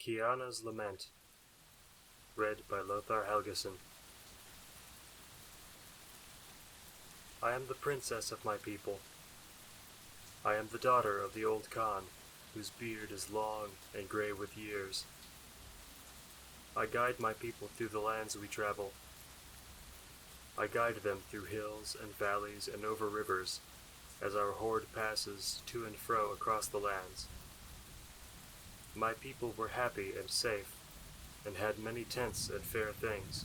Kiana's Lament, read by Lothar Helgeson. I am the princess of my people. I am the daughter of the old Khan, whose beard is long and grey with years. I guide my people through the lands we travel. I guide them through hills and valleys and over rivers, as our horde passes to and fro across the lands. My people were happy and safe, and had many tents and fair things,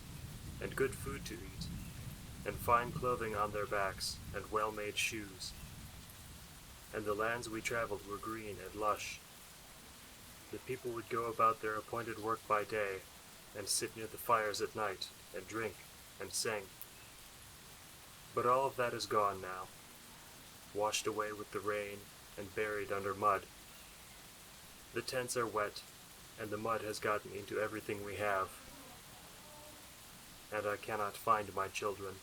and good food to eat, and fine clothing on their backs, and well-made shoes. And the lands we traveled were green and lush. The people would go about their appointed work by day, and sit near the fires at night, and drink, and sing. But all of that is gone now, washed away with the rain, and buried under mud. The tents are wet, and the mud has gotten into everything we have, and I cannot find my children.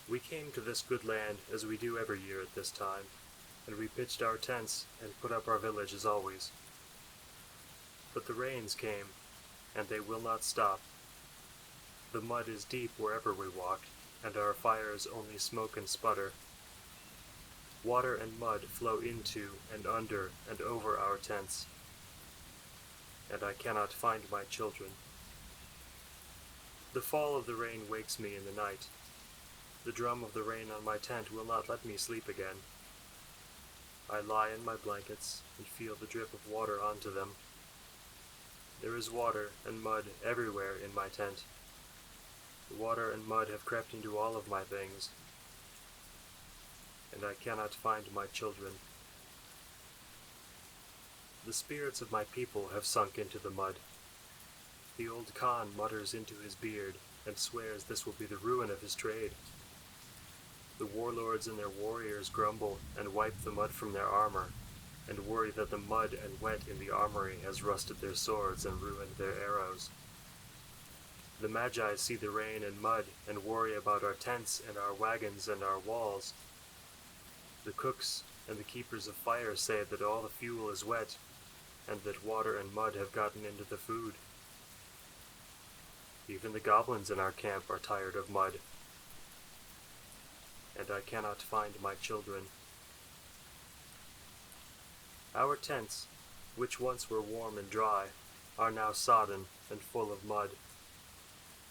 We came to this good land as we do every year at this time, and we pitched our tents and put up our village as always. But the rains came, and they will not stop. The mud is deep wherever we walk, and our fires only smoke and sputter. Water and mud flow into and under and over our tents, and I cannot find my children. The fall of the rain wakes me in the night. The drum of the rain on my tent will not let me sleep again. I lie in my blankets and feel the drip of water onto them. There is water and mud everywhere in my tent. The water and mud have crept into all of my things, and I cannot find my children. The spirits of my people have sunk into the mud. The old Khan mutters into his beard and swears this will be the ruin of his trade. The warlords and their warriors grumble and wipe the mud from their armor, and worry that the mud and wet in the armory has rusted their swords and ruined their arrows. The Magi see the rain and mud and worry about our tents and our wagons and our walls. The cooks and the keepers of fire say that all the fuel is wet, and that water and mud have gotten into the food. Even the goblins in our camp are tired of mud, and I cannot find my children. Our tents, which once were warm and dry, are now sodden and full of mud.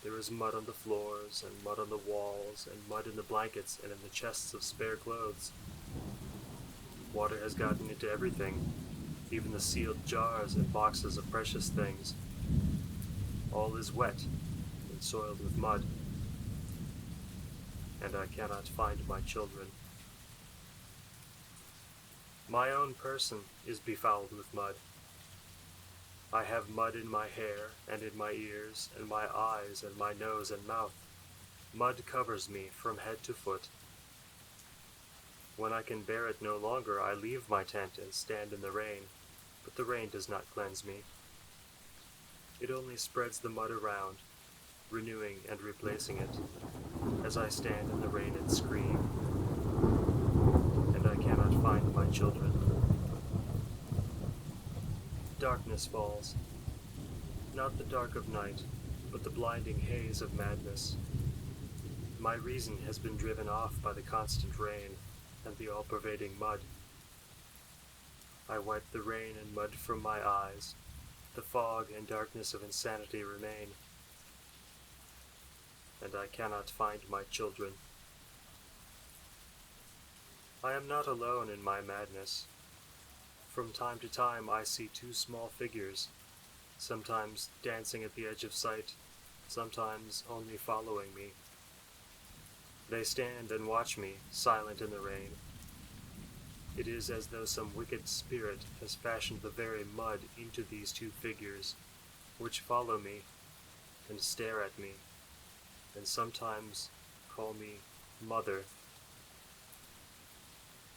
There is mud on the floors, and mud on the walls, and mud in the blankets and in the chests of spare clothes. Water has gotten into everything, even the sealed jars and boxes of precious things. All is wet and soiled with mud, and I cannot find my children. My own person is befouled with mud. I have mud in my hair, and in my ears, and my eyes, and my nose and mouth. Mud covers me from head to foot. When I can bear it no longer, I leave my tent and stand in the rain, but the rain does not cleanse me. It only spreads the mud around, renewing and replacing it, as I stand in the rain and scream, and I cannot find my children. Darkness falls, not the dark of night, but the blinding haze of madness. My reason has been driven off by the constant rain and the all-pervading mud. I wipe the rain and mud from my eyes. The fog and darkness of insanity remain, and I cannot find my children. I am not alone in my madness. From time to time I see two small figures, sometimes dancing at the edge of sight, sometimes only following me. They stand and watch me, silent in the rain. It is as though some wicked spirit has fashioned the very mud into these two figures, which follow me and stare at me, and sometimes call me Mother.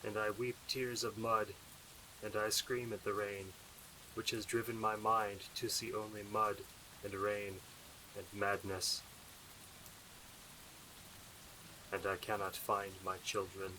And I weep tears of mud, and I scream at the rain, which has driven my mind to see only mud and rain and madness. And I cannot find my children.